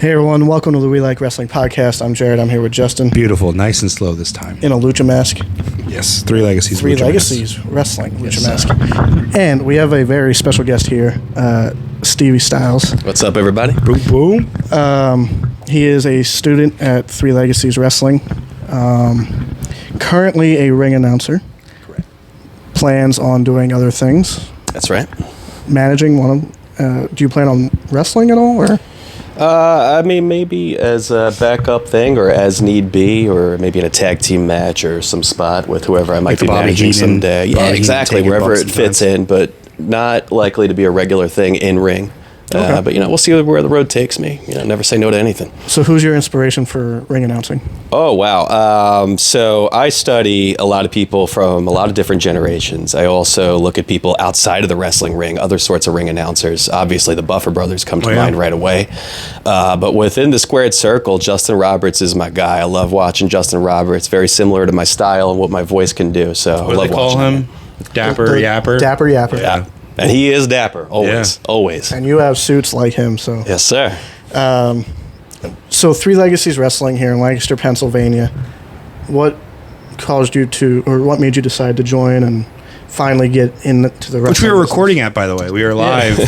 Hey everyone, welcome to the We Like Wrestling podcast. I'm Jared. I'm here with Justin. Beautiful, nice and slow this time. In a lucha mask. Yes, Three Legacies. Three Legacies Wrestling lucha Yes, mask. And we have a very special guest here, Stevie Stylez. What's up, everybody? Boom, boom. He is a student at Three Legacies Wrestling. Currently a ring announcer. Correct. Plans on doing other things. That's right. Managing one of. Do you plan on wrestling at all, or? I mean, maybe as a backup thing, or as need be, or maybe in a tag team match or some spot with whoever I might be managing someday. Yeah, exactly, wherever it fits in, but not likely to be a regular thing in ring. Okay. But we'll see where the road takes me. Never say no to anything. So, who's your inspiration for ring announcing? Oh, wow. So I study a lot of people from a lot of different generations. I also look at people outside of the wrestling ring, other sorts of ring announcers. Obviously, the Buffer brothers come to mind right away. But within the squared circle, Justin Roberts is my guy. I love watching Justin Roberts. Very similar to my style and what my voice can do. So I love watching him. Dapper Yapper? Dapper Yapper. Yeah. And he is dapper, always, always. And you have suits like him, so. Yes, sir. So Three Legacies Wrestling here in Lancaster, Pennsylvania. What caused you to, or what made you decide to join and finally get into the wrestling? Which we were recording at, by the way. We are live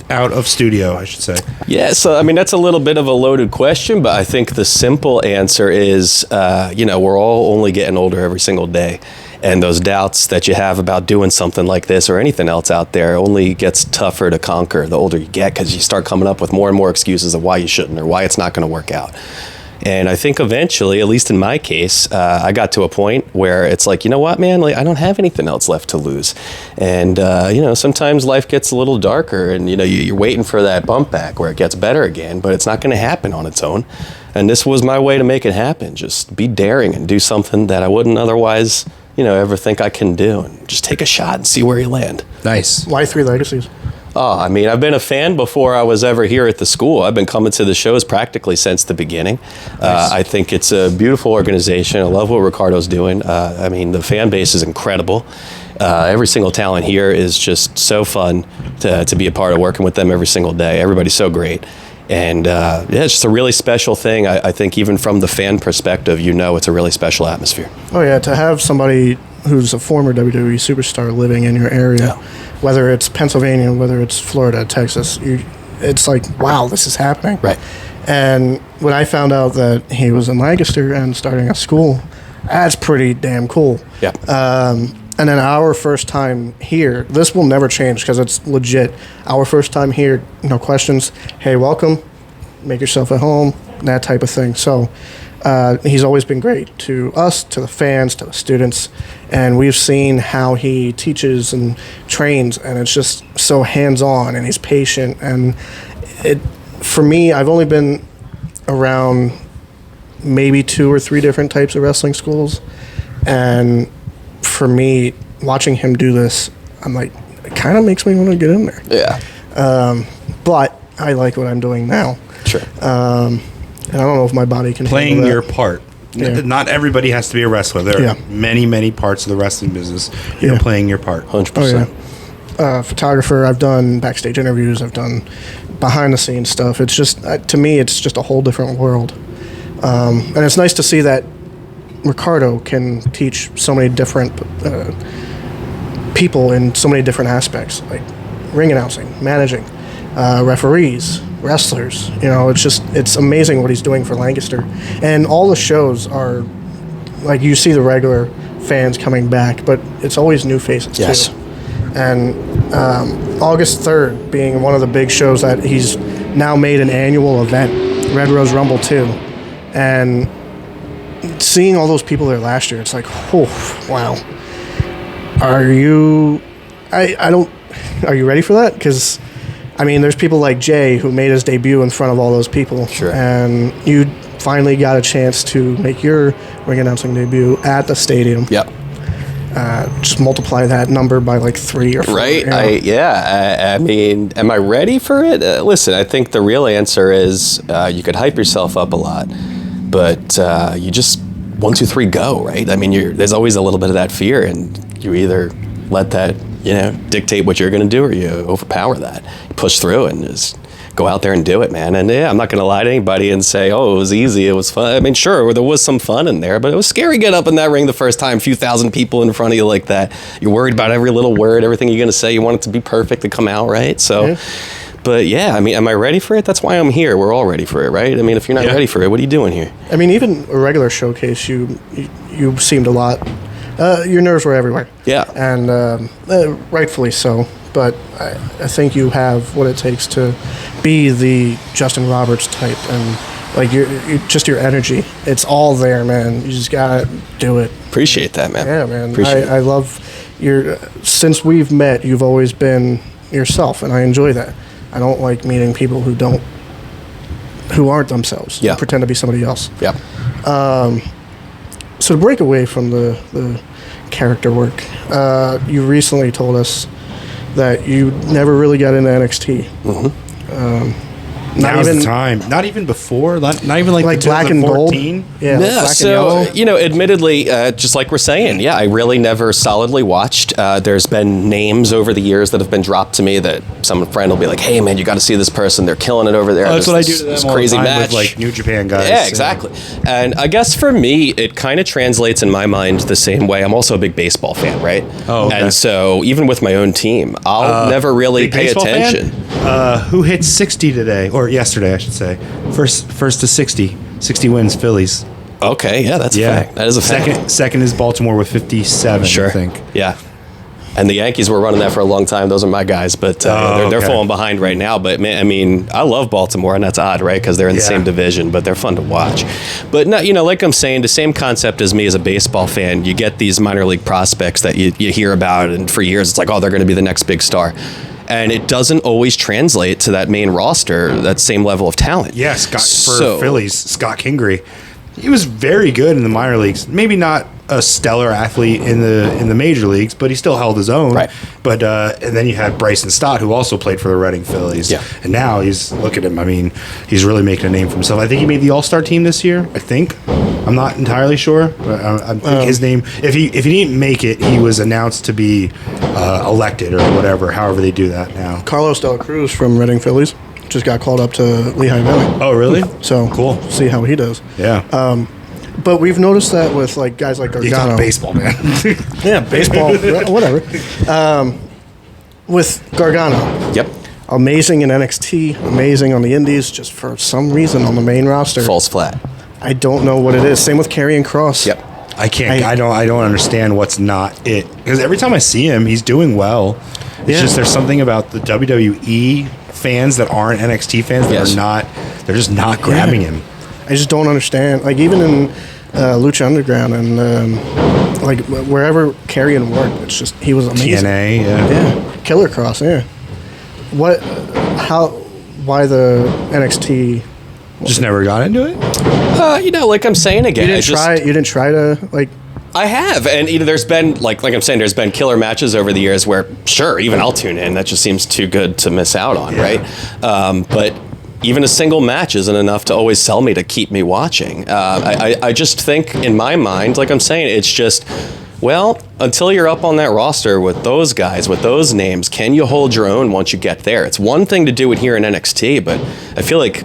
out of studio, I should say. Yeah, so I mean that's a little bit of a loaded question, but I think the simple answer is, we're all only getting older every single day. And those doubts that you have about doing something like this or anything else out there only gets tougher to conquer the older you get, because you start coming up with more and more excuses of why you shouldn't or why it's not going to work out. And I think eventually, at least in my case, I got to a point where it's like, you know what, man, like I don't have anything else left to lose. And, sometimes life gets a little darker and, you're waiting for that bump back where it gets better again, but it's not going to happen on its own. And this was my way to make it happen. Just be daring and do something that I wouldn't otherwise ever think I can do, and just take a shot and see where you land. Nice. Why Three Legacies? Oh, I mean, I've been a fan before I was ever here at the school. I've been coming to the shows practically since the beginning. Nice. I think it's a beautiful organization. I love what Ricardo's doing. The fan base is incredible. Every single talent here is just so fun to be a part of, working with them every single day. Everybody's so great. And it's just a really special thing. I think even from the fan perspective, it's a really special atmosphere. Oh, yeah, to have somebody who's a former WWE superstar living in your area, whether it's Pennsylvania, whether it's Florida, Texas, it's like, wow, this is happening. Right. And when I found out that he was in Lancaster and starting a school, that's pretty damn cool. Yeah. And then our first time here, this will never change because it's legit. Our first time here, no questions. Hey, welcome. Make yourself at home. That type of thing. So he's always been great to us, to the fans, to the students. And we've seen how he teaches and trains. And it's just so hands-on, and he's patient. And for me, I've only been around maybe 2 or 3 different types of wrestling schools. And for me, watching him do this, I'm like, it kind of makes me want to get in there. Yeah. But I like what I'm doing now. Sure. And I don't know if my body can Playing handle that. your part. Yeah. Not everybody has to be a wrestler. There are many, many parts of the wrestling business. You're playing your part. 100%. Oh, yeah. Photographer, I've done backstage interviews, I've done behind-the-scenes stuff. It's just, to me, it's just a whole different world. And it's nice to see that Ricardo can teach so many different people in so many different aspects, like ring announcing, managing, referees, wrestlers. It's amazing what he's doing for Lancaster. And all the shows are, like, you see the regular fans coming back, but it's always new faces too. And August 3rd being one of the big shows that he's now made an annual event, Red Rose Rumble 2. And seeing all those people there last year, it's like, oh, wow. Are you ready for that? Because, there's people like Jay who made his debut in front of all those people. Sure. And you finally got a chance to make your ring announcing debut at the stadium. Yep. Just multiply that number by like 3 or 4. Right. Am I ready for it? Listen, I think the real answer is you could hype yourself up a lot, but you just 1, 2, 3 go, right? There's always a little bit of that fear, and you either let that dictate what you're going to do, or you overpower that, you push through and just go out there and do it, man. And yeah, I'm not going to lie to anybody and say, oh, it was easy, it was fun. I mean, sure, there was some fun in there, but it was scary getting up in that ring the first time, a few thousand people in front of you like that. You're worried about every little word, everything you're going to say. You want it to be perfect to come out right. So, but yeah, I mean, am I ready for it? That's why I'm here. We're all ready for it, right? I mean, if you're not ready for it, what are you doing here? I mean, even a regular showcase, you seemed a lot. Your nerves were everywhere. Yeah. And rightfully so. But I think you have what it takes to be the Justin Roberts type, and like just your energy. It's all there, man. You just gotta do it. Appreciate that, man. Yeah, man. I love since we've met, you've always been yourself, and I enjoy that. I don't like meeting people who aren't themselves. Yeah. Pretend to be somebody else. Yeah. So to break away from the character work, you recently told us that you never really got into NXT. Mm-hmm. Now's the time. Not even before. Not even like Black and Gold. Yeah. So admittedly, just like we're saying, I really never solidly watched. There's been names over the years that have been dropped to me that some friend will be like, "Hey, man, you got to see this person. They're killing it over there." Oh, that's what I do to them all crazy the time match with like New Japan guys. Yeah, exactly. And I guess for me, it kind of translates in my mind the same way. I'm also a big baseball fan, right? Oh, okay. And so even with my own team, I'll never really pay attention. Who hit 60 today? Or yesterday, I should say. First to 60. 60 wins, Phillies. Okay, yeah, that's a fact. That is a fact. Second is Baltimore with 57, sure. I think. Yeah. And the Yankees were running that for a long time. Those are my guys, but they're falling behind right now. But man, I mean, I love Baltimore, and that's odd, right? Because they're in the same division, but they're fun to watch. But no, like I'm saying, the same concept as me as a baseball fan. You get these minor league prospects that you hear about, and for years it's like, oh, they're going to be the next big star. And it doesn't always translate to that main roster, that same level of talent. Yeah, Phillies, Scott Kingery. He was very good in the minor leagues. Maybe not a stellar athlete in the major leagues, but he still held his own. Right. But and then you had Bryson Stott, who also played for the Reading Phillies. Yeah. And now look at him. I mean, he's really making a name for himself. I think he made the All-Star team this year. I think. I'm not entirely sure, but I think his name. If he didn't make it, he was announced to be elected or whatever. However they do that now. Carlos De La Cruz from Reading Phillies just got called up to Lehigh Valley. Oh, really? So cool. See how he does. Yeah. But we've noticed that with like guys like Gargano. You talk baseball, man. Yeah, baseball, whatever. With Gargano. Yep. Amazing in NXT, amazing on the Indies, just for some reason on the main roster. Falls flat. I don't know what it is. Same with Karrion Kross. Yep. I can't. I don't understand what's not it. Because every time I see him, he's doing well. It's just there's something about the WWE fans that aren't NXT fans that are not. They're just not grabbing him. I just don't understand. Like even in Lucha Underground and like wherever Karrion worked, it's just he was amazing. TNA, yeah. Killer Kross, yeah. What? How? Why the NXT? Just never got into it. Like I'm saying again, you didn't try to like. I have, and there's been like I'm saying, there's been killer matches over the years where sure, even I'll tune in. That just seems too good to miss out on, right? But even a single match isn't enough to always sell me to keep me watching. I just think in my mind, like I'm saying, it's just. Well, until you're up on that roster with those guys, with those names, can you hold your own once you get there? It's one thing to do it here in NXT, but I feel like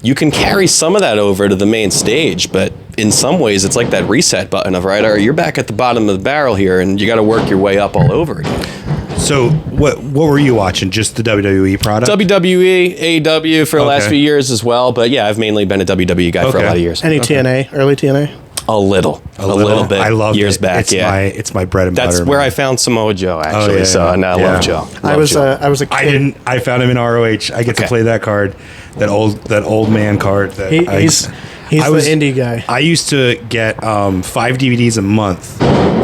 you can carry some of that over to the main stage, but in some ways it's like that reset button of, right, all right, you're back at the bottom of the barrel here and you got to work your way up all over again. So what were you watching? Just the WWE product? WWE, AEW for the last few years as well, but yeah, I've mainly been a WWE guy for a lot of years. Any TNA, early TNA? A little bit. I love years back. It's my bread and butter. That's where I found Samoa Joe actually. And I love Joe. I was a kid. I found him in ROH. I get to play that card, that old man card. He's the indie guy. I used to get 5 DVDs a month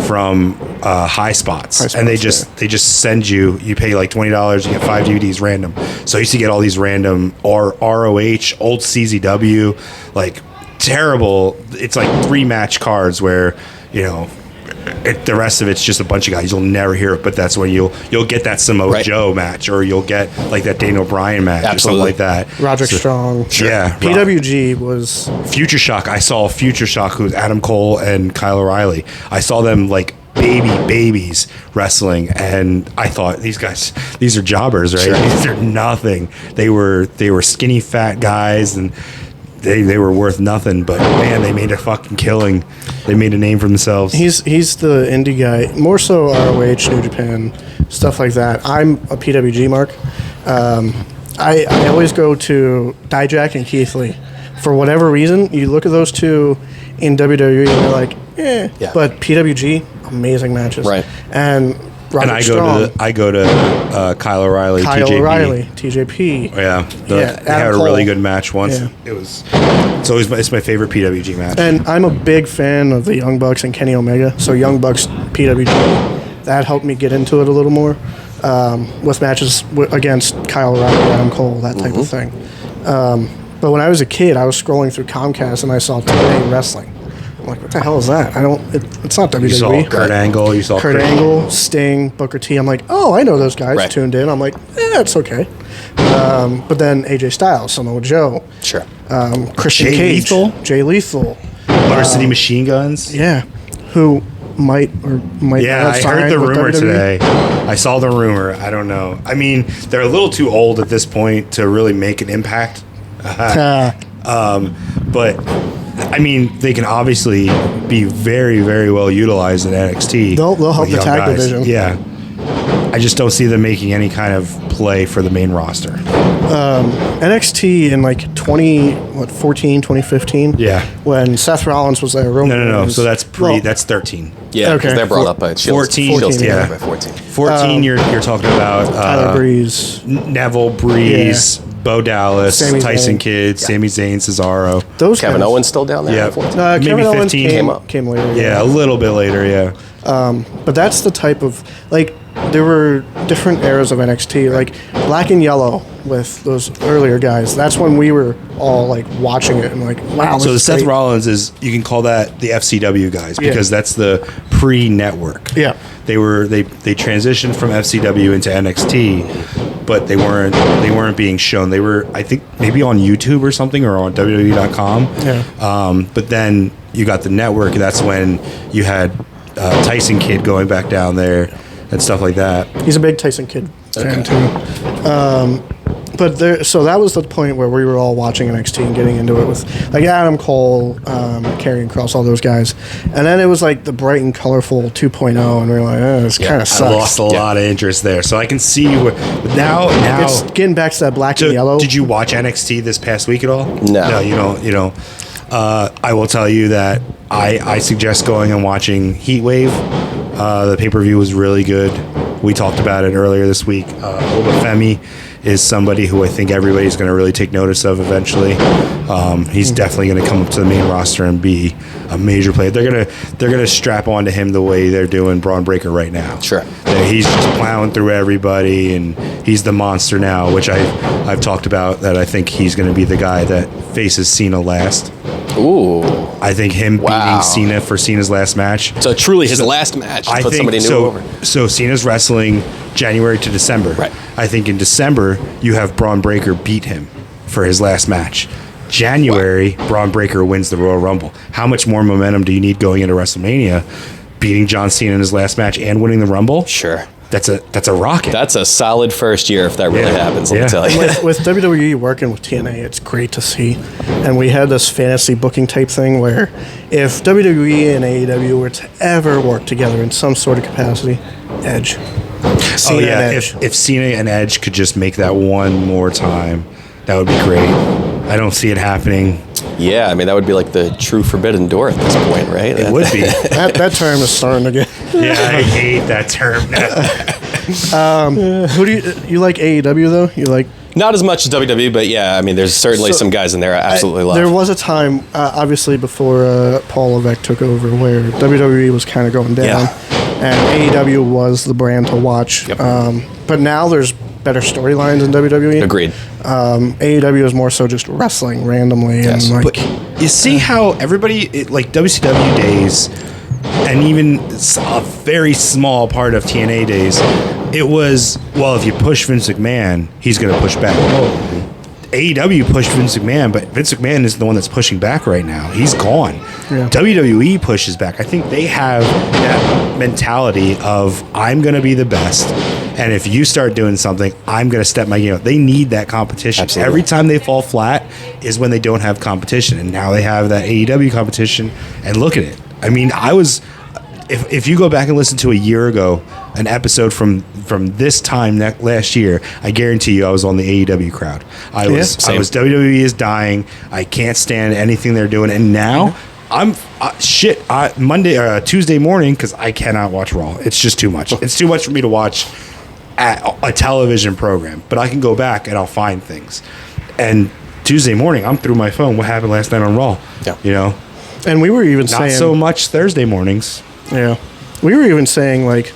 from High Spots, and they just send you pay like $20, you get 5 DVDs random. So I used to get all these random ROH, old CZW, like terrible. It's like 3 match cards where the rest of it's just a bunch of guys you'll never hear of, but that's when you'll get that Samoa Joe match, or you'll get like that Daniel Bryan match or something like that. Roderick Strong. Yeah. PWG was Future Shock. I saw Future Shock, who's Adam Cole and Kyle O'Reilly. I saw them like babies wrestling, and I thought these are jobbers, right? Sure. These are nothing. They were skinny fat guys, and they were worth nothing, but man, they made a fucking killing. They made a name for themselves. He's the indie guy, more so ROH, New Japan, stuff like that. I'm a PWG mark. I always go to Dijak and Keith Lee. For whatever reason, you look at those two in WWE and you're like, Yeah. But PWG, amazing matches. Right. And Roderick And Strong, I go to Kyle O'Reilly, Kyle TJP. O'Reilly, TJP. Yeah, they had Adam a Cole. really good match once. Yeah. It's my favorite PWG match. And I'm a big fan of the Young Bucks and Kenny Omega. So Young Bucks, PWG, that helped me get into it a little more with matches against Kyle O'Reilly, Adam Cole, that type of thing. But when I was a kid, I was scrolling through Comcast and I saw TNA Wrestling. I'm like, what the hell is that? It's not WWE. You saw Kurt Angle. You saw Kurt Angle, Sting, Booker T. I'm like, oh, I know those guys. Right. Tuned in. I'm like, it's okay. But then AJ Styles, Samoa Joe, Sure. Christian Jay Cage, Lethal? Jay Lethal, Motor City Machine Guns. yeah, who might or might Yeah, not have I signed heard the with rumor WWE. today. I saw the rumor. I don't know. I mean, they're a little too old at this point to really make an impact. But I mean, they can obviously be very, very well utilized in NXT. They'll help with the young tag guys. division. Yeah. I just don't see them making any kind of play for the main roster. NXT in like 2015. Yeah. When Seth Rollins was there. Roman No. Reigns- So that's well, that's 13. Yeah, because Okay. they're brought up by Shields. 14, Shields yeah. by 14. 14, you're talking about Tyler Breeze. Neville, Breeze, Bo Dallas, Sami Tyson Zayn. Kidd, Sami Zayn, Cesaro. Those Kevin guys. Owens still down there Yeah. at 14? Maybe Kevin Owens 15. came later. Yeah, a little bit later, yeah. But that's the type of, like, there were different eras of NXT, like Black and Yellow with those earlier guys. That's when we were all like watching it and like, wow. So the this is Seth great. Rollins is, you can call that the FCW guys Yeah. because that's the pre-network. Yeah. They transitioned from FCW into NXT, but they weren't being shown. They were, I think, maybe on YouTube or something or on WWE.com. Yeah. But then you got the network. That's when you had Tyson Kidd going back down there and stuff like that. He's a big Tyson Kidd fan too. So that was the point where we were all watching NXT and getting into it with like Adam Cole, Karrion Kross, all those guys, and then it was like the bright and colorful 2.0, and we were like, this kind of sucks. I lost a lot of interest there, so I can see what now. It's getting back to that black and yellow. Did you watch NXT this past week at all? No, you don't. You know, I will tell you that I suggest going and watching Heat Wave. The pay-per-view was really good. We talked about it earlier this week. Obafemi is somebody who I think everybody's going to really take notice of eventually. He's definitely going to come up to the main roster and be a major player. They're gonna strap onto him the way they're doing Braun Breaker right now. Sure. He's just plowing through everybody, and he's the monster now, which I've talked about that I think he's going to be the guy that faces Cena last. Ooh. I think him Wow. beating Cena for Cena's last match. So truly his last match to I put think somebody new so. over. So Cena's wrestling January to December. Right. I think in December you have Braun Breaker beat him for his last match. January, Braun Breaker wins the Royal Rumble. How much more momentum do you need going into WrestleMania, beating John Cena in his last match and winning the Rumble? Sure. That's a rocket. That's a solid first year if that really happens, let me tell you. with WWE working with TNA, it's great to see. And we had this fantasy booking type thing where if WWE and AEW were to ever work together in some sort of capacity, Edge. Cena and Edge. If Cena and Edge could just make that one more time, that would be great. I don't see it happening. Yeah, I mean, that would be like the true forbidden door at this point, right? It would be. that term is starting to get. Yeah, I hate that term now. Who do you like AEW though? You like? Not as much as WWE, but yeah, I mean, there's certainly some guys in there I absolutely love. There was a time, obviously before Paul Levesque took over, where WWE was kind of going down, and AEW was the brand to watch. Yep. But now there's better storylines in WWE. Agreed. AEW is more so just wrestling randomly Yes. and like. But you see how everybody, like WCW days, and even a very small part of TNA days, it was, well, if you push Vince McMahon, he's going to push back. AEW pushed Vince McMahon, but Vince McMahon is the one that's pushing back right now. He's gone. Yeah. WWE pushes back. I think they have that mentality of, I'm going to be the best, and if you start doing something, I'm going to step my game up. They need that competition. Absolutely. Every time they fall flat is when they don't have competition, and now they have that AEW competition, and look at it. I mean, if you go back and listen to a year ago, an episode from this time last year, I guarantee you I was on the AEW crowd. I was WWE is dying. I can't stand anything they're doing. And now I'm Tuesday morning, because I cannot watch Raw. It's just too much. It's too much for me to watch at a television program. But I can go back and I'll find things. And Tuesday morning, I'm through my phone. What happened last night on Raw? Yeah. You know? And we were even Not saying... so much Thursday mornings. Yeah. We were even saying, like,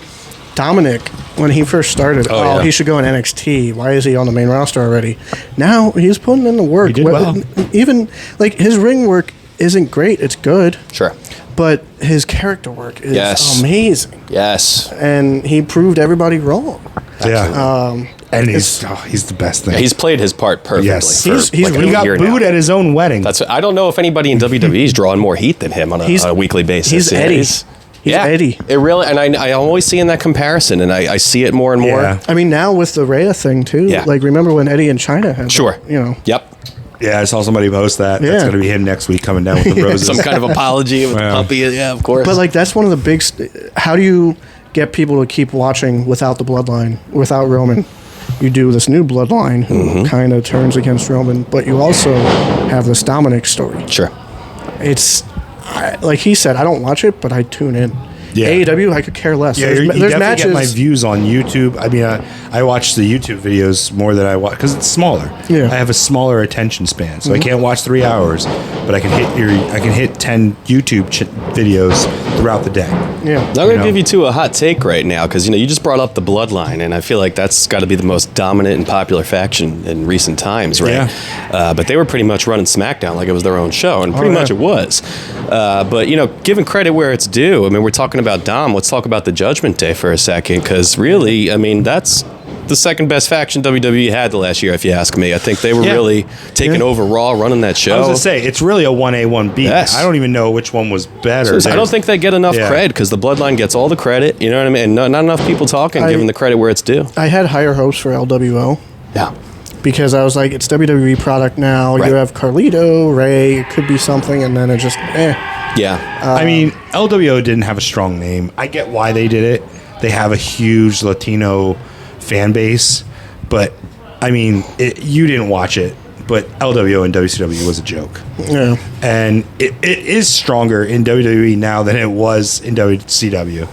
Dominic, when he first started, he should go in NXT. Why is he on the main roster already? Now he's putting in the work. He did well. Even, like, his ring work isn't great. It's good. Sure. But his character work is amazing. Yes. And he proved everybody wrong. Yeah. And he's the best thing. He's played his part perfectly. Yes. He got booed at his own wedding. I don't know if anybody in WWE is drawing more heat than him on a weekly basis. He's Eddie. He's Eddie. It really, and I'm always seeing that comparison, and I see it more and more. Yeah. I mean, now with the Rhea thing too. Yeah. Like, remember when Eddie and China had? Sure. Yep. Yeah, I saw somebody post that. Yeah. That's going to be him next week coming down with the roses. Some kind of apology with the puppy. Yeah, of course. But, like, that's one of the big. How do you get people to keep watching without the bloodline, without Roman? You do this new bloodline who kind of turns against Roman, but you also have this Dominic story. Sure. It's like he said, I don't watch it, but I tune in. Yeah. AEW, I could care less. Yeah, there's you definitely matches. get my views on YouTube. I mean, I watch the YouTube videos more than I watch because it's smaller. Yeah. I have a smaller attention span, so I can't watch 3 hours, but I can hit 10 YouTube videos throughout the day. Yeah. I'm going to give you two a hot take right now, because you just brought up the bloodline, and I feel like that's got to be the most dominant and popular faction in recent times, right? Yeah. But they were pretty much running SmackDown like it was their own show, and pretty much it was. But giving credit where it's due. I mean, we're talking about Dom. Let's talk about the Judgment Day for a second, because really, I mean, that's the second best faction WWE had the last year, if you ask me. I think they were really taking over Raw, running that show. I was going to say, it's really a 1A, 1B. Yes. I don't even know which one was better. I don't think they get enough cred, because the bloodline gets all the credit, you know what I mean? And not enough people talking, giving the credit where it's due. I had higher hopes for LWO. Yeah. Because I was like, it's WWE product now. Right. You have Carlito, Ray, it could be something, and then it just, Yeah. I mean, LWO didn't have a strong name. I get why they did it. They have a huge Latino fan base, but I mean, you didn't watch it, but LWO and WCW was a joke. Yeah. And it is stronger in WWE now than it was in WCW,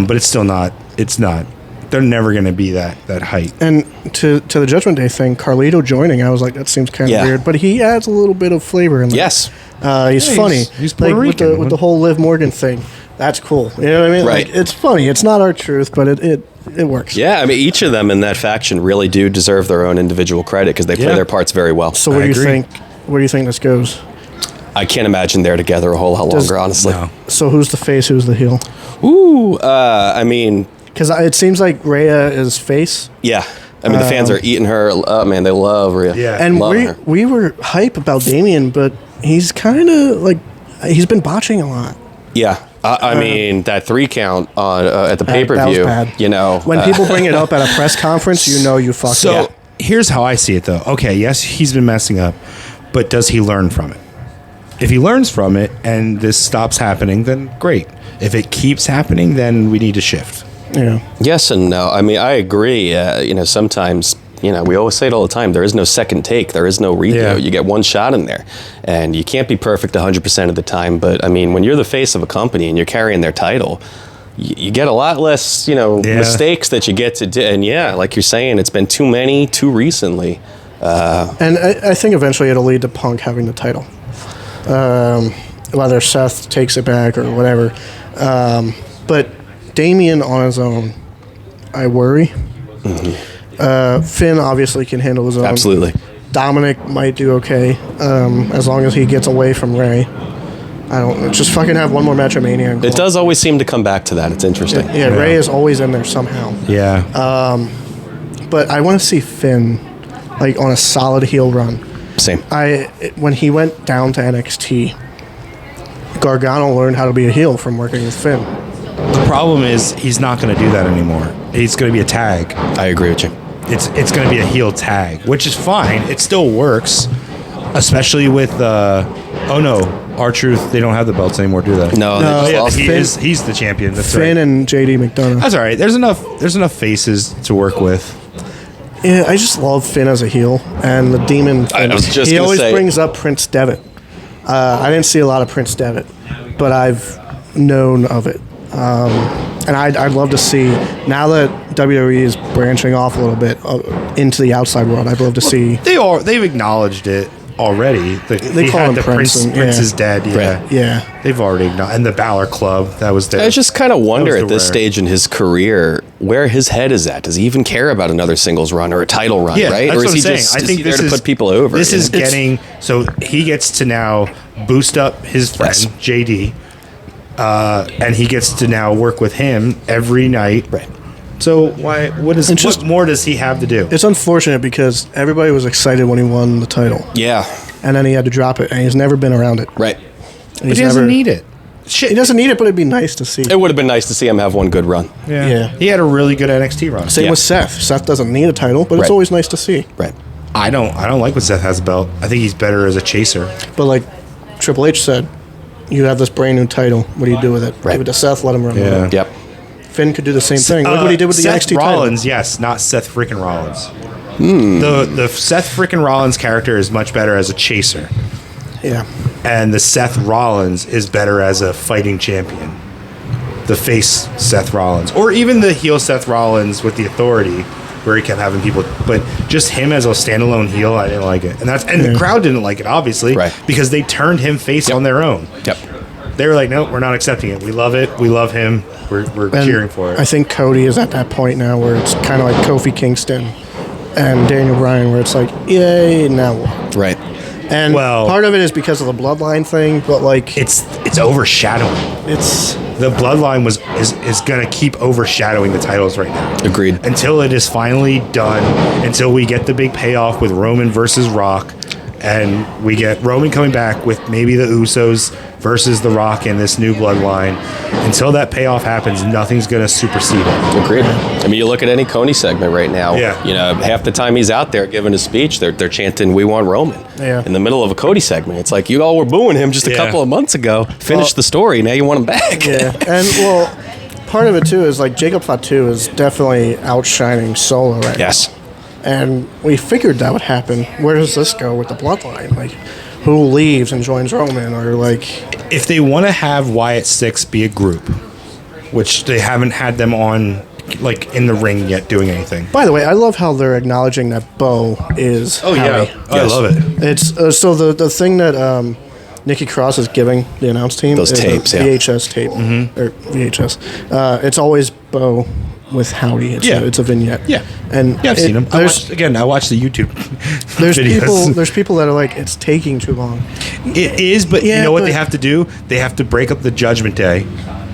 but it's still not. It's not. They're never going to be that height. And to the Judgment Day thing, Carlito joining, I was like, that seems kind of weird. But he adds a little bit of flavor in there. Yes. He's funny. He's Puerto Rican. With the whole Liv Morgan thing. That's cool. You know what I mean? Right. Like, it's funny. It's not our truth, but it works. Yeah, I mean, each of them in that faction really do deserve their own individual credit, because they play their parts very well. So where do you think this goes? I can't imagine they're together a whole lot longer, honestly. No. So who's the face? Who's the heel? Ooh, I mean... Because it seems like Rhea is face. Yeah. I mean, the fans are eating her. Oh, man, they love Rhea. Yeah. And her. we were hype about Damien, but he's kind of like, he's been botching a lot. Yeah. I mean, that 3 count on at the pay-per-view, that was bad. When people bring it up at a press conference, you fucked up. So here's how I see it, though. Okay, yes, he's been messing up, but does he learn from it? If he learns from it and this stops happening, then great. If it keeps happening, then we need to shift. Yeah. Yes and no. I mean, I agree. Sometimes, we always say it all the time. There is no second take. There is no redo. Yeah. You get one shot in there. And you can't be perfect 100% of the time. But, I mean, when you're the face of a company and you're carrying their title, you get a lot less, mistakes that you get to do. And, like you're saying, it's been too many, too recently. And I think eventually it'll lead to Punk having the title. Whether Seth takes it back or whatever. But Damien on his own, I worry. Mm-hmm. Finn obviously can handle his own. Absolutely. Dominic might do okay, as long as he gets away from Ray. Just fucking have one more match at Mania. And it does always seem to come back to that. It's interesting. Yeah, Ray is always in there somehow. Yeah. But I want to see Finn like on a solid heel run. Same. When he went down to NXT, Gargano learned how to be a heel from working with Finn. The problem is he's not going to do that anymore. He's going to be a tag. I agree with you. It's going to be a heel tag, which is fine. It still works, especially with R-Truth. They don't have the belts anymore, do they? No, they just lost. He's the champion. That's Finn right. and JD McDonough. That's all right. There's enough faces to work with. Yeah, I just love Finn as a heel, and the Demon. I was just he gonna always say- brings up Prince Devitt. I didn't see a lot of Prince Devitt, but I've known of it. And I'd love to see, now that WWE is branching off a little bit into the outside world, I'd love to see. They've acknowledged it already. They call him Prince. Prince is dead. Yeah. Right. Yeah. They've already acknowledged. And the Balor Club, that was there. I just kind of wonder was at the this rare. stage in his career where his head is at. Does he even care about another singles run or a title run, Yeah, right? that's Or what is I'm he saying. just I is think he there this to is put people over? This is It's- getting, so he gets to now boost up his friend, Yes. JD, and he gets to now work with him every night. Right. So what more does he have to do? It's unfortunate because everybody was excited when he won the title, Yeah, and then he had to drop it, and he's never been around it. right. And But he doesn't need it. He doesn't need it, but it'd be nice to see. It would have been nice to see him have one good run. Yeah. He had a really good NXT run. Same Yeah. with Seth. Seth doesn't need a title, but it's Right. always nice to see. Right. I don't like when Seth has a belt. I think he's better as a chaser. But like Triple H said, you have this brand new title. What do you do with it? Right. Give it to Seth. Let him run with it. Yep. Finn could do the same thing. Look what he did with the Seth NXT Rollins, title. yes, not Seth freaking Rollins. The Seth freaking Rollins character is much better as a chaser, Yeah. and the Seth Rollins is better as a fighting champion. The face Seth Rollins, or even the heel Seth Rollins with the Authority, where he kept having people, but just him as a standalone heel, I didn't like it, and the crowd didn't like it, obviously, Right. because they turned him face on their own. Yep. They were like, "No, we're not accepting it. We love it. We love him. We're And cheering for it." I think Cody is at that point now where it's kind of like Kofi Kingston and Daniel Bryan, where it's like, yay, now what? Right. And Well- part of it is because of the bloodline thing, but like It's overshadowing. it's The bloodline is going to keep overshadowing the titles right now. Agreed. Until it is finally done, until we get the big payoff with Roman versus Rock, and we get Roman coming back with maybe the Usos versus The Rock in this new bloodline. Until that payoff happens, nothing's going to supersede it. Agreed. I mean, you look at any Coney segment right now. Yeah. You know, half the time he's out there giving a speech, they're chanting, "We want Roman." Yeah. In the middle of a Cody segment, it's like you all were booing him just a Yeah. couple of months ago. Finish the story. Now you want him back. yeah. And well, part of it too is like Jacob Fatu is definitely outshining Solo right Yes. now. And we figured that would happen. Where does this go with the bloodline? Like, who leaves and joins Roman, or like, If they want to have Wyatt Six be a group, which they haven't had them on, like, in the ring yet doing anything. by the way, I love how they're acknowledging that Bo is Howie. I love it. It's so the thing that Nikki Cross is giving the announce team Those is a tapes, yeah. VHS tape or VHS. It's always Bo with Howie. It's a vignette. Yeah. and Yeah, I've seen them. I There's watched the YouTube there's videos. people that are like, it's taking too long. It is, but you Yeah, know what but- they have to do? They have to break up the Judgment Day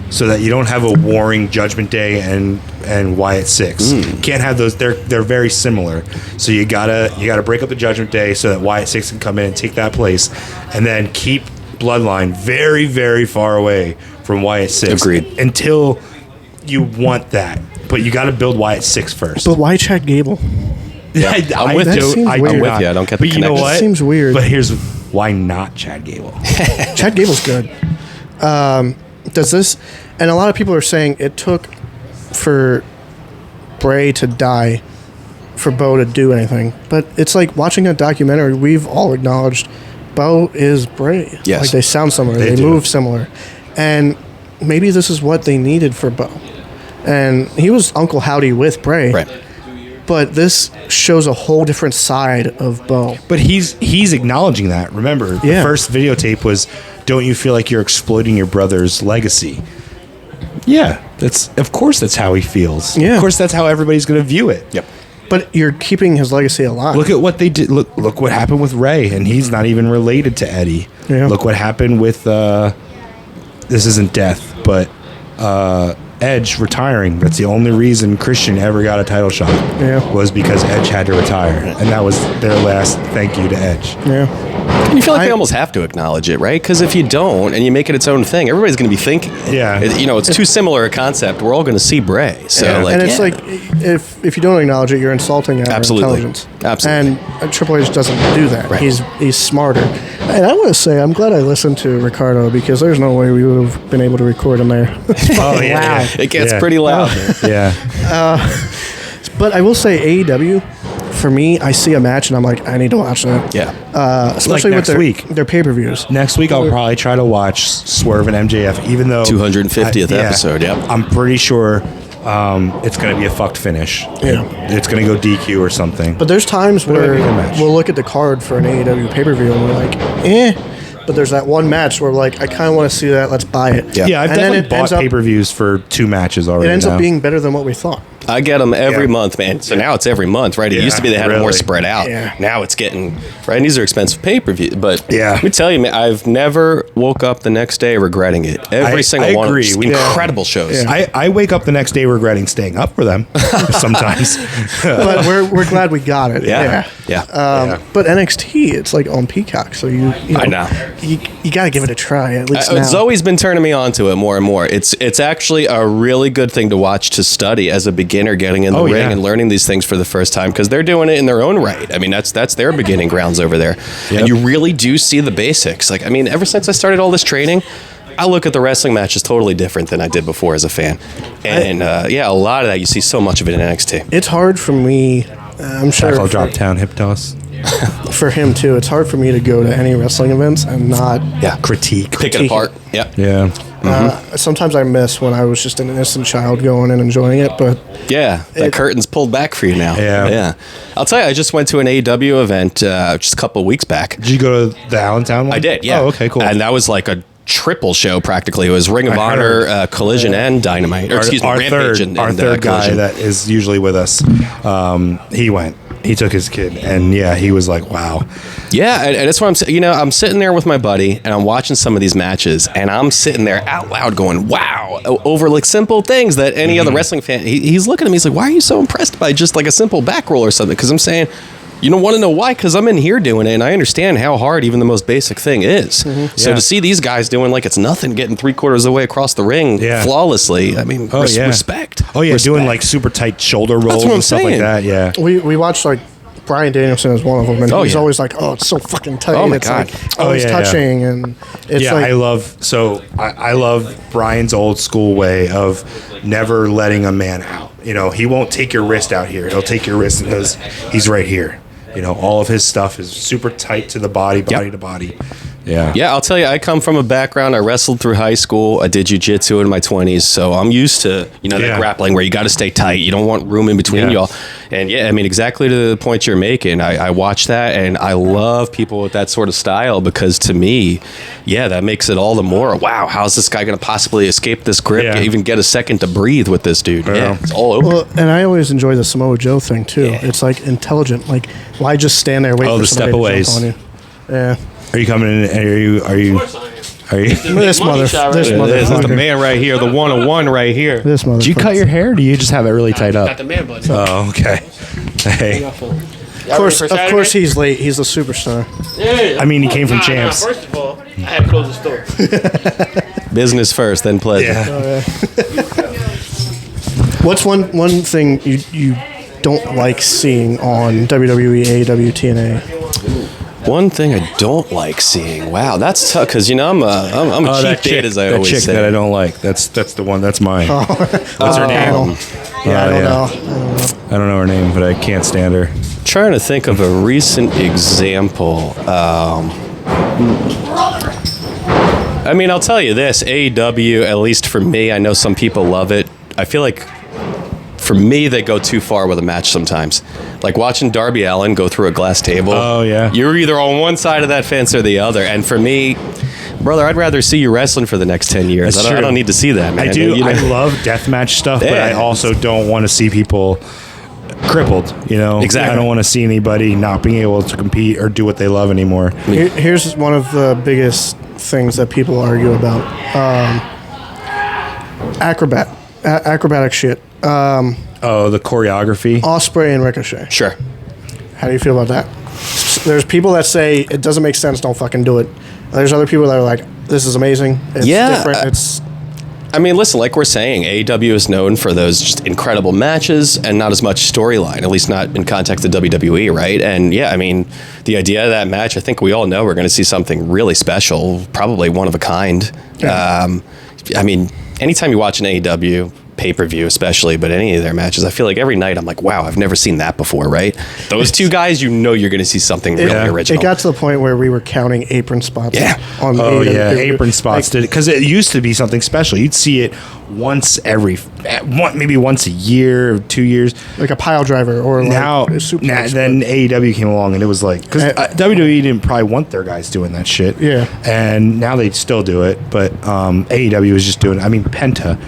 so that you don't have a warring Judgment Day and Wyatt Six. Can't have those. They're very similar. So you gotta break up the Judgment Day so that Wyatt Six can come in and take that place, and then keep Bloodline very, very far away from Wyatt Six. Agreed. Until you want that, but you got to build Wyatt Six first. But why Chad Gable? I'm with That you. seems I'm weird. with you. I don't get But the you know connection. what? Seems weird. But here's why not Chad Gable. Chad Gable's good. Does this? And a lot of people are saying it took for Bray to die for Bo to do anything. But it's like watching a documentary. We've all acknowledged Bo is Bray. Yes. Like they sound similar. They They do. move similar. And maybe this is what they needed for Bo. And he was Uncle Howdy with Bray. Right. But this shows a whole different side of Bo. But he's acknowledging that. Remember, the Yeah. first videotape was, "Don't you feel like you're exploiting your brother's legacy?" Yeah, of course that's how he feels. Yeah. Of course that's how everybody's going to view it. Yep. But you're keeping his legacy alive. Look at what they did. Look what happened with Ray, and he's not even related to Eddie. Yeah. Look what happened with this isn't death, but Edge retiring. That's the only reason Christian ever got a title shot. Yeah. Was because Edge had to retire, and that was their last thank you to Edge. Yeah. And you feel like they almost have to acknowledge it, right? Because if you don't and you make it its own thing, everybody's going to be thinking. Yeah. It's too similar a concept. We're all going to see Bray. So, Yeah. And it's like, if you don't acknowledge it, you're insulting our Absolutely. intelligence. Absolutely. And Triple H doesn't do that. Right. He's smarter. And I want to say, I'm glad I listened to Ricardo, because there's no way we would have been able to record in there. Oh yeah, it gets Yeah. pretty loud. Yeah. But I will say AEW, for me, I see a match and I'm like, I need to watch that. Yeah. Especially Like next with week. their pay-per-views. Next week I'll probably try to watch Swerve and MJF, even though 250th episode, yep. I'm pretty sure it's going to be a fucked finish. Yeah. It's going to go DQ or something. But there's times But it might where be a good match. we'll look at the card for an AEW pay-per-view and we're like, eh. But there's that one match where we're like, I kind of want to see that. Let's buy it. Yeah. Yeah, I've And then definitely it bought ends up- pay-per-views for 2 matches already. It ends now. up being better than what we thought. I get them every Yeah. month, man. So now it's every month, right? It Yeah, used to be they had it more really. spread out. Yeah. Now it's getting, right? And these are expensive pay-per-view. But Yeah. let me tell you, man, I've never woke up the next day regretting it. Every single I one agree. of them. We- Incredible shows. Yeah. I wake up the next day regretting staying up for them sometimes. But we're glad we got it. Yeah. Yeah. But NXT, it's like on Peacock, so you know, I know. you got to give it a try at least It's now. always been turning me on to it more and more. It's actually a really good thing to watch, to study as a beginner, getting in the ring yeah. and learning these things for the first time, because they're doing it in their own right. I mean, that's their beginning grounds over there. Yep. And you really do see the basics. Like, I mean, ever since I started all this training, I look at the wrestling matches totally different than I did before as a fan. And a lot of that, you see so much of it in NXT. It's hard for me. I'm sure Tackle, for, drop down, hip toss. for him too. It's hard for me to go to any wrestling events and not. Yeah. Critique. Pick it apart. Yeah. Yeah. Sometimes I miss when I was just an innocent child going and enjoying it, but Yeah, the curtain's pulled back for you now. Yeah. I'll tell you, I just went to an AEW event just a couple of weeks back. Did you go to the Allentown one? I did, yeah. Oh, okay, cool. And that was like a triple show practically. It was Ring of I Honor, heard. Collision, and Dynamite. Or excuse me, Rampage and our third guy Collision. that is usually with us, he went. He took his kid, and yeah, he was like, wow. Yeah, and that's what I'm saying. You know, I'm sitting there with my buddy, and I'm watching some of these matches, and I'm sitting there out loud going, wow, over like simple things that any other wrestling fan, he's looking at me, he's like, why are you so impressed by just like a simple back roll or something? Because I'm saying, you don't want to know why, because I'm in here doing it, and I understand how hard even the most basic thing is. So Yeah. to see these guys doing like it's nothing, getting 3/4 of the way across the ring Yeah. flawlessly, I mean, respect. Oh yeah, doing Respect. like super tight shoulder rolls what I'm and stuff saying. like that. Yeah. we watched like Bryan Danielson is one of them, and Oh, he's yeah. always like, "Oh, it's so fucking tight." Oh, my it's God. like Oh, always yeah, touching, and it's Yeah, like I love Brian's old school way of never letting a man out. You know, he won't take your wrist out here. He'll take your wrist and he's right here. You know, all of his stuff is super tight to the body to body. Yeah. Yeah, I'll tell you, I come from a background. I wrestled through high school. I did jiu-jitsu in my 20s, so I'm used to, Yeah. that grappling where you got to stay tight. You don't want room in between Yeah. y'all. And yeah, I mean, exactly to the point you're making. I watch that, and I love people with that sort of style, because to me, yeah, that makes it all the more, wow, how's this guy going to possibly escape this grip, Yeah. even get a second to breathe with this dude? Yeah. Yeah, it's all over. Well, and I always enjoy the Samoa Joe thing too. Yeah. It's like intelligent. Like, why just stand there waiting Oh, for the somebody to step-aways. jump on you? Yeah. Are you coming in? Are you? This motherfucker. man right here, the 101 right here. This motherfucker. Did you cut your hair? Or do you just have it really tight Got up? the man bun. Oh, okay. Hey, Of course, he's late. He's a superstar. Yeah. I mean, he came from Champs. First of all, I had to close the store. Business first, then pleasure. Yeah. What's one thing you don't like seeing on WWE, AEW, TNA? One thing I don't like seeing. Wow, that's tough, because I'm a cheap date, as I that always chick say. that I don't like. That's the one. That's mine. What's her name? Yeah, I don't yeah. know. I don't know her name, but I can't stand her. Trying to think of a recent example. I mean, I'll tell you this: AEW, at least for me, I know some people love it. I feel like, for me, they go too far with a match sometimes. Like watching Darby Allin go through a glass table. Oh, yeah. You're either on one side of that fence or the other. And for me, brother, I'd rather see you wrestling for the next 10 years. That's I true. don't need to see that, man. I do. You know? I love deathmatch stuff, but Yeah. I also don't want to see people crippled. You know, Exactly. I don't want to see anybody not being able to compete or do what they love anymore. Here's one of the biggest things that people argue about. Acrobat. acrobatic shit. Oh, the choreography. Osprey and Ricochet. Sure. How do you feel about that? There's people that say it doesn't make sense, don't fucking do it. There's other people that are like, this is amazing. It's different. I mean, listen, like we're saying, AEW is known for those just incredible matches and not as much storyline, at least not in context of WWE, right? And yeah, I mean, the idea of that match, I think we all know we're going to see something really special, probably one of a kind. Yeah. I mean, anytime you watch an AEW pay-per-view especially, but any of their matches, I feel like every night I'm like, wow, I've never seen that before, right? Those two guys, you know you're going to see something really original. It got to the point where we were counting apron spots. On apron spots did it, because it used to be something special. You'd see it once maybe once a year, 2 years, like a pile driver or now. Like a super Then AEW came along and it was like, because WWE didn't probably want their guys doing that shit. Yeah, and now they still do it, but AEW is just doing it. I mean, Penta.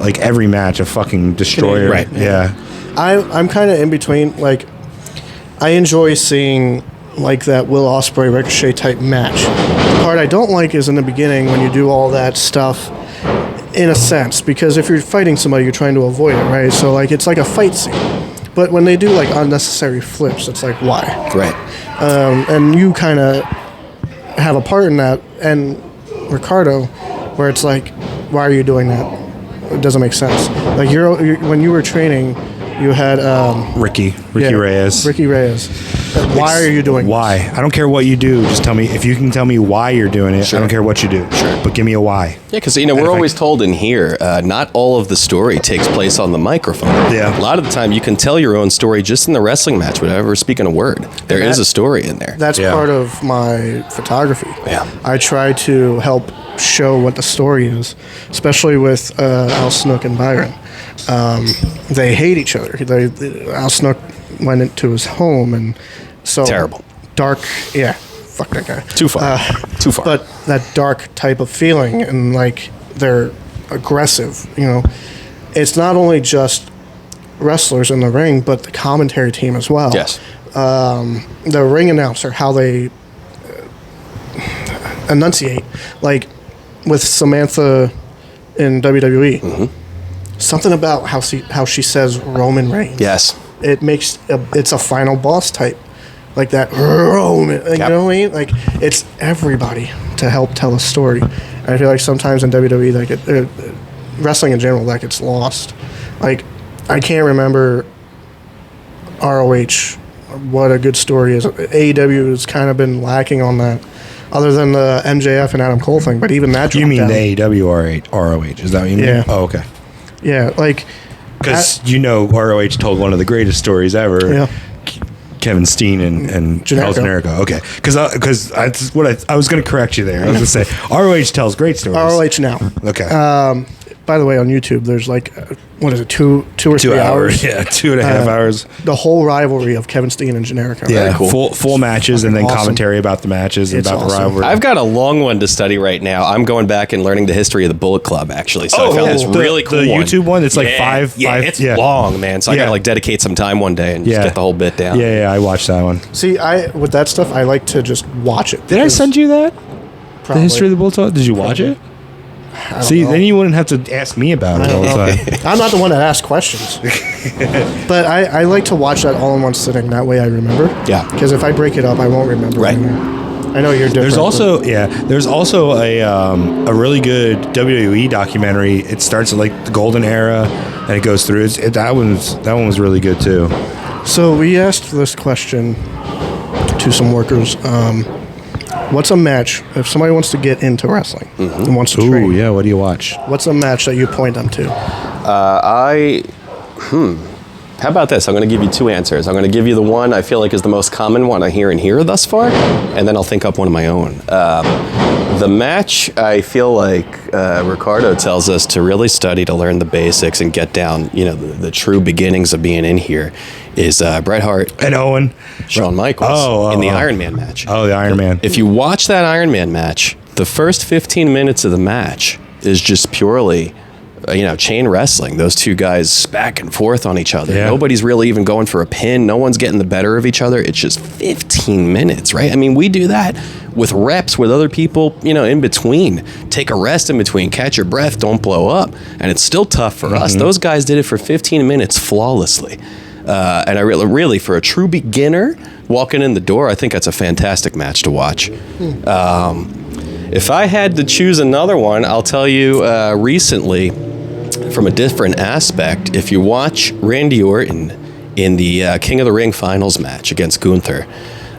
Like every match, a fucking destroyer. Right. Yeah. I'm kind of in between. Like, I enjoy seeing like that Will Ospreay Ricochet type match. The part I don't like is in the beginning when you do all that stuff. In a sense, because if you're fighting somebody, you're trying to avoid it, right? So like it's like a fight scene. But when they do like unnecessary flips, it's like why? Right. And you kind of have a part in that. And Ricardo, where it's like, why are you doing that? It doesn't make sense. Like you're when you were training, you had Ricky Reyes. Ricky Reyes. Why are you doing why? this? I don't care what you do. Just tell me if you can tell me why you're doing it. Sure. I don't care what you do. Sure. But give me a why. Yeah, because we're always told in here, not all of the story takes place on the microphone. Yeah. A lot of the time, you can tell your own story just in the wrestling match without ever speaking a word. There is a story in there. That's part of my photography. Yeah. I try to help show what the story is, especially with Al Snook and Byron. They hate each other. Al Snook went into his home, and so terrible, dark. Yeah, fuck that guy. Too far. Too far. But that dark type of feeling, and like they're aggressive. You know, it's not only just wrestlers in the ring, but the commentary team as well. Yes. The ring announcer, how they enunciate, like with Samantha in WWE. Mm-hmm. Something about how she says Roman Reigns. Yes. It makes it's a final boss type, like that Roman. You know what I mean? Like it's everybody to help tell a story. And I feel like sometimes in WWE, like wrestling in general, like it's lost. Like I can't remember ROH. What a good story is. AEW has kind of been lacking on that. Other than the MJF and Adam Cole thing, but even that. You mean the AEW ROH? Is that what you mean? Yeah. Oh, okay. Yeah, like because ROH told one of the greatest stories ever. Yeah. Kevin Steen and El Generico. Okay, because that's what I was going to correct you there. I was going to say ROH tells great stories. ROH now. Okay. By the way, on YouTube, there's like, what is it, two or 3 hours? Yeah, 2.5 hours. The whole rivalry of Kevin Steen and Generico. Yeah, cool. full matches and then commentary about the matches and about the rivalry. I've got a long one to study right now. I'm going back and learning the history of the Bullet Club, actually. So I found this really cool the YouTube one? It's like five. It's long, man. So I got to like dedicate some time one day and just get the whole bit down. Yeah, I watched that one. See, with that stuff, I like to just watch it. Did I send you that? Probably. The history of the Bullet Club? Did you watch it? See, then you wouldn't have to ask me about it all the time. I'm not the one that asks questions. But I like to watch that all in one sitting. That way I remember. Yeah. Because if I break it up, I won't remember. Right. I know you're different. There's also a really good WWE documentary. It starts at like the golden era and it goes through. That one was really good too. So we asked this question to some workers. What's a match if somebody wants to get into wrestling and wants to train? Ooh, yeah. What do you watch? What's a match that you point them to? How about this? I'm going to give you 2 answers. I'm going to give you the one I feel like is the most common one I hear in here thus far, and then I'll think up one of my own. The match I feel like Ricardo tells us to really study to learn the basics and get down, the true beginnings of being in here is Bret Hart and Owen, Shawn Michaels in the Iron Man match. Oh, the Iron Man. If you watch that Iron Man match, the first 15 minutes of the match is just purely chain wrestling, those two guys back and forth on each other. Yeah. Nobody's really even going for a pin. No one's getting the better of each other. It's just 15 minutes, right? I mean, we do that with reps with other people, in between. Take a rest in between, catch your breath, don't blow up. And it's still tough for us. Those guys did it for 15 minutes flawlessly. And I really, for a true beginner walking in the door, I think that's a fantastic match to watch. If I had to choose another one, I'll tell you recently, from a different aspect, if you watch Randy Orton in the King of the Ring finals match against Gunther.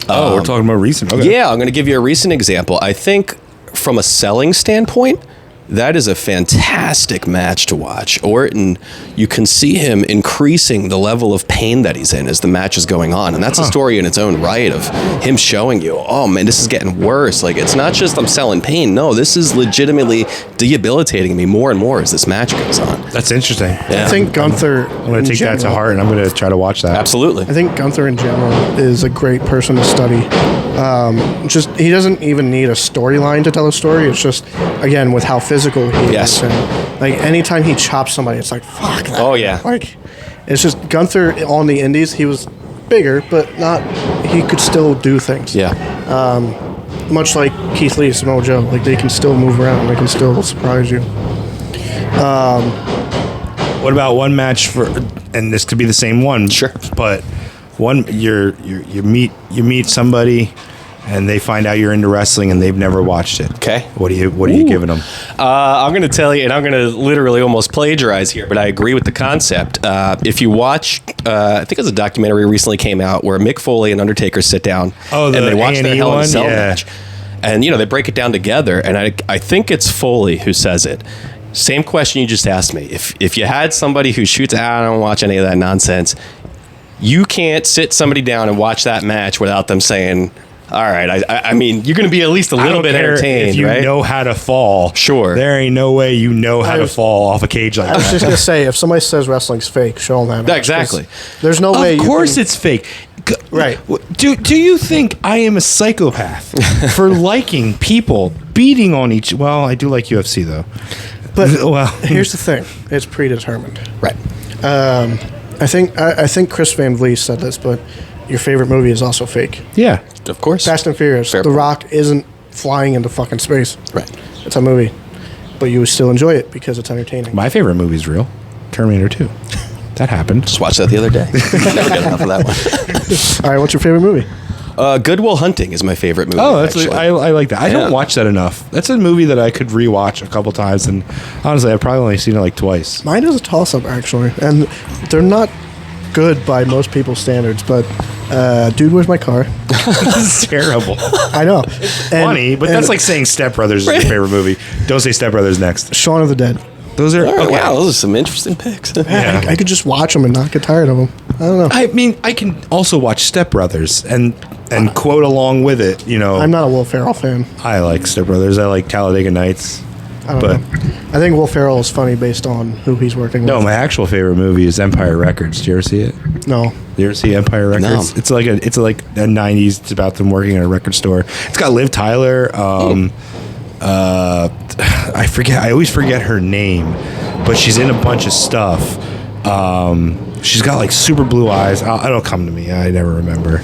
We're talking about recent. Okay. Yeah, I'm going to give you a recent example. I think from a selling standpoint, that is a fantastic match to watch. Orton, you can see him increasing the level of pain that he's in as the match is going on. And that's a story in its own right of him showing you, oh man, this is getting worse. Like, it's not just I'm selling pain. No, this is legitimately debilitating me more and more as this match goes on. That's interesting. Yeah. I think Gunther. I'm going to take that to heart, and I'm going to try to watch that. Absolutely. I think Gunther in general is a great person to study. He doesn't even need a storyline to tell a story. It's just, again, with how physical he Yes. is. And, like, anytime he chops somebody, it's like, fuck that. Oh, yeah. Like, it's just Gunther on the indies, he was bigger, but he could still do things. Yeah. Much like Keith Lee, Samoa Joe. Like, they can still move around. They can still surprise you. What about one match and this could be the same one. Sure. But you meet somebody and they find out you're into wrestling and they've never watched it. Okay. What are you giving them? I'm going to tell you, and I'm going to literally almost plagiarize here, but I agree with the concept. If you watch, I think it was a documentary recently came out where Mick Foley and Undertaker sit down and they watch the A&E Hell in a Cell one? Yeah. match. And, they break it down together, and I think it's Foley who says it. Same question you just asked me. If you had somebody who shoots, I don't watch any of that nonsense, you can't sit somebody down and watch that match without them saying, all right, I mean, you're going to be at least a little bit entertained, if you right? know how to fall. Sure. There ain't no way you know how to fall off a cage like I was that. just going to say, if somebody says wrestling's fake, show them that. match, 'cause Exactly. There's no way Of you course can, it's fake. Right. Do you think I am a psychopath for liking people beating on each? Well, I do like UFC though. But well, here's the thing: it's predetermined. Right. I think Chris Van Vliet said this, but your favorite movie is also fake. yeah. Of course. Fast and Furious. Fair The point. Rock isn't flying into fucking space. Right. It's a movie, but you still enjoy it because it's entertaining. My favorite movie is real. Terminator 2. That happened. Just watched that the other day. Never get enough of that one. All right, what's your favorite movie? Good Will Hunting is my favorite movie. Oh, that's actually. I like that. I Yeah. don't watch that enough. That's a movie that I could rewatch a couple times, and honestly, I've probably only seen it like twice. Mine is a toss-up actually, and they're not good by most people's standards. But Dude, Where's My Car? This is terrible. I know. Funny, but that's like saying Step Brothers is your favorite movie. Don't say Step Brothers next. Shaun of the Dead. Those are All right, okay. wow, those are some interesting picks. Yeah. I could just watch them and not get tired of them. I don't know. I mean, I can also watch Step Brothers and quote along with it. I'm not a Will Ferrell fan. I like Step Brothers. I like Talladega Nights. I don't But know. I think Will Ferrell is funny based on who he's working no, with. my actual favorite movie is Empire Records. Did you ever see it? No. You ever see Empire Records? No. It's like a 90s. It's about them working at a record store. It's got Liv Tyler. I forget. I always forget her name, but she's in a bunch of stuff. She's got like super blue eyes. It'll come to me. I never remember.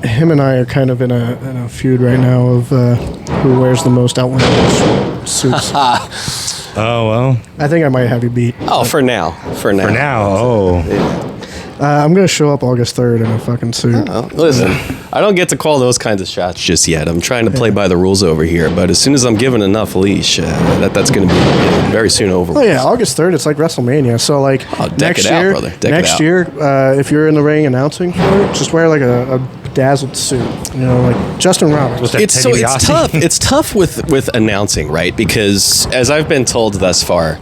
Him and I are kind of in a feud right now of who wears the most outlandish suits. Oh well. I think I might have you beat. Oh, for now. For now. Oh. I'm going to show up August 3rd in a fucking suit. Oh, listen, I don't get to call those kinds of shots just yet. I'm trying to play by the rules over here, but as soon as I'm given enough leash, that's going to be very soon over. Oh yeah, August 3rd. It's like WrestleMania. So like deck next it out, year, brother. Deck it next out. year, if you're in the ring announcing for it, just wear like a dazzled suit. Like Justin Roberts. It's tough. It's tough with announcing, right? Because as I've been told thus far,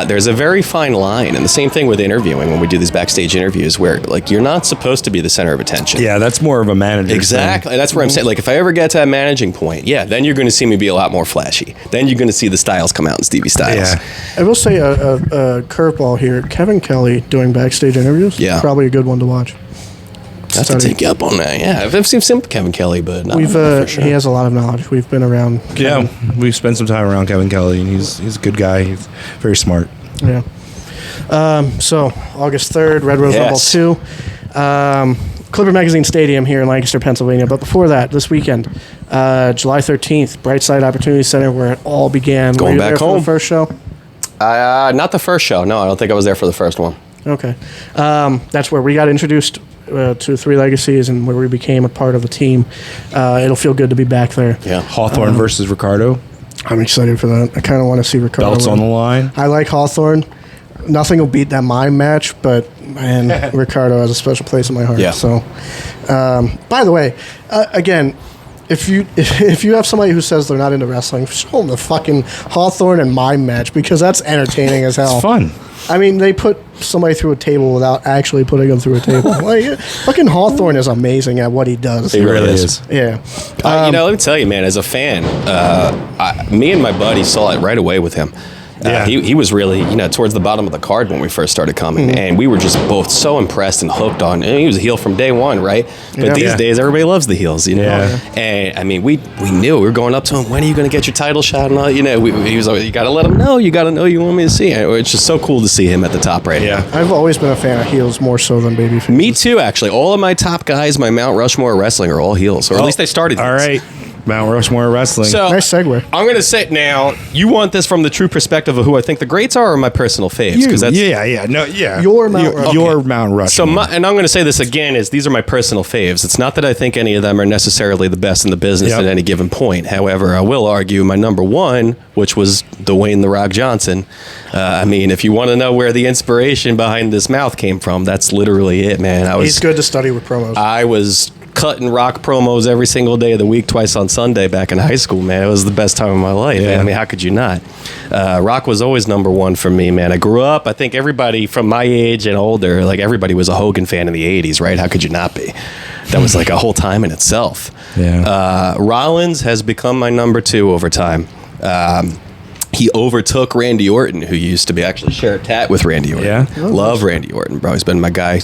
there's a very fine line, and the same thing with interviewing when we do these backstage interviews, where like you're not supposed to be the center of attention. Yeah, that's more of a manager. Exactly. That's where I'm saying, like, if I ever get to that managing point, yeah, then you're going to see me be a lot more flashy. Then you're going to see the Styles come out in Stevie Stylez. Yeah. I will say a curveball here. Kevin Kelly doing backstage interviews. Yeah. Probably a good one to watch. have to take you up on that. Yeah, I've seen some Kevin Kelly, but not for sure. He has a lot of knowledge. We've been around Kevin. Yeah, we've spent some time around Kevin Kelly, and he's a good guy. He's very smart. Yeah. So, August 3rd, Red Rose Rumble 2. Clipper Magazine Stadium here in Lancaster, Pennsylvania. But before that, this weekend, July 13th, Brightside Opportunity Center, where it all began. Going back home. For the first show? Not the first show. No, I don't think I was there for the first one. Okay. That's where we got introduced to Three Legacies and where we became a part of the team. It'll feel good to be back there. Yeah. Hawthorne versus Ricardo. I'm excited for that. I kind of want to see Ricardo. Belts on the line. I like Hawthorne. Nothing will beat that mime match, but man, Ricardo has a special place in my heart. Yeah. So, by the way, again, if you have somebody who says they're not into wrestling, show them the fucking Hawthorne and mime match because that's entertaining as hell. It's fun. I mean, they put somebody through a table without actually putting them through a table. Like, fucking Hawthorne is amazing at what he does. He really is. Yeah. Let me tell you, man, as a fan, me and my buddy saw it right away with him. Yeah. He was really, towards the bottom of the card when we first started coming, and we were just both so impressed and hooked on. And he was a heel from day one, right? But these days, everybody loves the heels, Yeah. And I mean, we knew we were going up to him. When are you going to get your title shot? And all, he was always, you got to let him know. You got to know you want me to see. It's just so cool to see him at the top right now. I've always been a fan of heels more so than babyface. Me too, actually. All of my top guys, my Mount Rushmore wrestling, are all heels, or at least they started. All right. Mount Rushmore Wrestling. So, nice segue. I'm going to say now, you want this from the true perspective of who I think the greats are or my personal faves? Your Mount Rushmore. Your Mount Rushmore. So, and I'm going to say this again, is these are my personal faves. It's not that I think any of them are necessarily the best in the business at any given point. However, I will argue my number one, which was Dwayne "The Rock" Johnson. I mean, if you want to know where the inspiration behind this mouth came from, that's literally it, man. He's good to study with promos. I was cutting Rock promos every single day of the week, twice on Sunday back in high school, man. It was the best time of my life. Yeah. I mean, how could you not? Rock was always number one for me, man. I grew up, I think everybody from my age and older, like everybody was a Hogan fan in the 80s, right? How could you not be? That was like a whole time in itself. Yeah. Rollins has become my number two over time. He overtook Randy Orton, who used to be actually share a tat with Randy Orton. Yeah. Love Randy Orton, bro. He's been my guy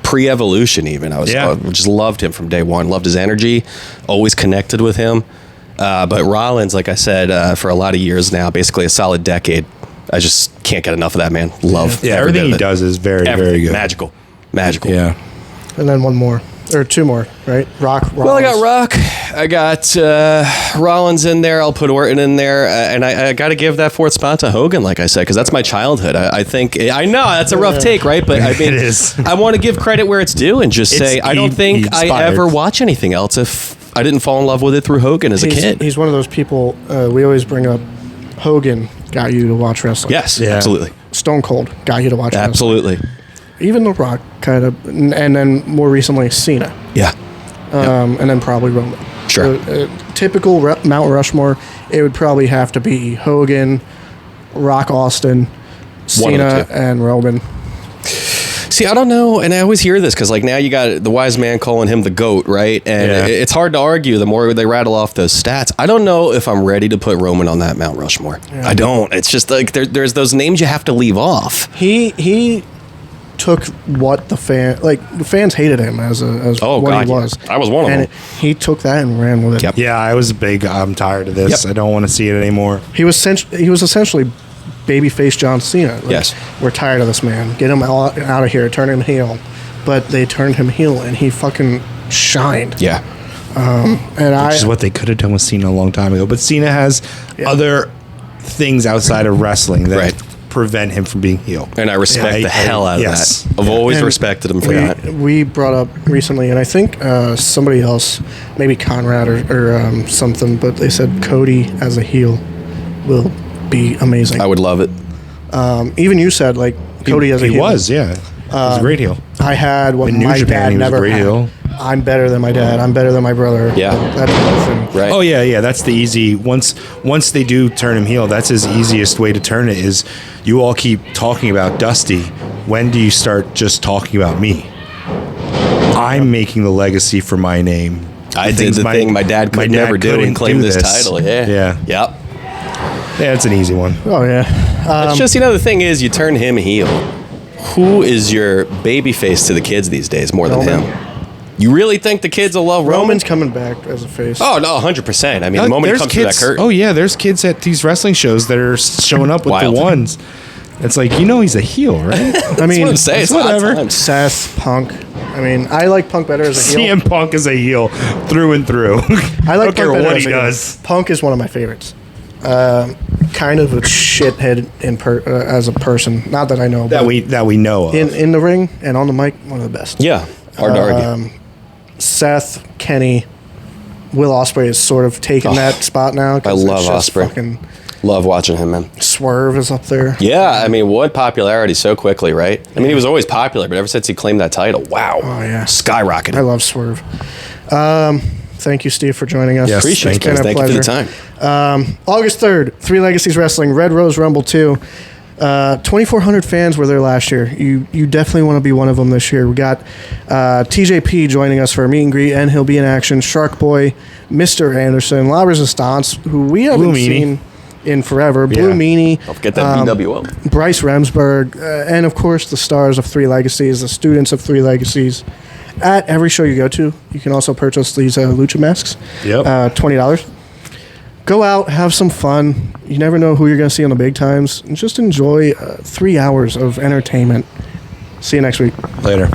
pre-Evolution even. I just loved him from day one. Loved his energy. Always connected with him. But Rollins, like I said, for a lot of years now, basically a solid decade. I just can't get enough of that, man. Love. Yeah, everything he does is very, very good. Magical. Yeah. And then one more. Or two more, right? Rollins. Well, I got Rock. I got Rollins in there. I'll put Orton in there. And I got to give that fourth spot to Hogan, like I said, because that's my childhood. I think, I know, that's a rough take, right? But I mean, It is. I want to give credit where it's due and just say, I don't think I ever watch anything else if I didn't fall in love with it through Hogan as a kid. He's one of those people, we always bring up, Hogan got you to watch wrestling. Yes, Yeah. absolutely. Stone Cold got you to watch wrestling. Absolutely. Even The Rock, kind of, and then more recently, Cena. Yeah. And then probably Roman. Sure. Typical Mount Rushmore, it would probably have to be Hogan, Rock Austin, Cena, and Roman. See, I don't know, and I always hear this because, like, now you got the wise man calling him the GOAT, right? And it's hard to argue the more they rattle off those stats. I don't know if I'm ready to put Roman on that Mount Rushmore. Yeah. I don't. It's just like there's those names you have to leave off. He took what the fans hated him as what he was. I was one of them. He took that and ran with it. Yep. Yeah, I was I'm tired of this. Yep. I don't want to see it anymore. He was essentially babyface John Cena. Yes. We're tired of this man. Get him out of here. Turn him heel. But they turned him heel, and he fucking shined. Yeah. Which is what they could have done with Cena a long time ago. But Cena has other things outside of wrestling that prevent him from being heel. And I respect the hell out of that. I've always respected him for that. We brought up recently, and I think somebody else, maybe Conrad or something, but they said Cody as a heel will be amazing. I would love it. Even you said, like, Cody as a heel. He was, yeah. He was a great heel. I had what In New my Japan, dad he was a never great had. heel. I'm better than my dad. I'm better than my brother. Yeah. That's another thing. Right. Oh, yeah. That's the easy. Once they do turn him heel, that's his easiest way to turn it is you all keep talking about Dusty. When do you start just talking about me? I'm making the legacy for my name. I did the thing my dad could never do and claim this title. Yeah. Yeah. Yep. Yeah, it's an easy one. Oh, yeah. It's just, the thing is, you turn him heel. Who is your baby face to the kids these days more than him? You really think the kids will love Roman? Roman's coming back as a face. Oh, no, 100%. I mean, the moment he There's comes through that kids. curtain. Oh yeah, there's kids at these wrestling shows that are showing up with Wild. the ones. It's like, he's a heel, right? I That's mean, what I'm saying. It's whatever. odd times. Seth, Punk. I mean, I like Punk better as a heel. CM Punk is a heel through and through. I like don't care Punk better what as he a heel. does. Punk is one of my favorites. Kind of a shithead as a person. Not that I know, That but we know of. in the ring and on the mic, one of the best. Yeah, hard to argue. Seth, Kenny, Will Ospreay is sort of taking that spot now. 'cause I love it's just Ospreay. fucking Love watching him, man. Swerve is up there. Yeah, I mean, what popularity so quickly, right? I mean, he was always popular, but ever since he claimed that title, wow. Oh, yeah. Skyrocketed. I love Swerve. Thank you, Steve, for joining us. Yes, Appreciate thank it. It's been a Thank you for pleasure. the time. August 3rd, Three Legacies Wrestling, Red Rose Rumble 2. 2,400 fans were there last year. You definitely want to be one of them this year. We got TJP joining us for a meet and greet, and he'll be in action. Shark Boy, Mr. Anderson, La Resistance, who we haven't Blue Meanie. seen in forever. Blue Yeah. Meanie. Don't forget that BWO. Bryce Remsburg, and of course the stars of Three Legacies, the students of Three Legacies. At every show you go to, you can also purchase these lucha masks. Yep. $20. Go out, have some fun. You never know who you're going to see on the big times. And just enjoy 3 hours of entertainment. See you next week. Later.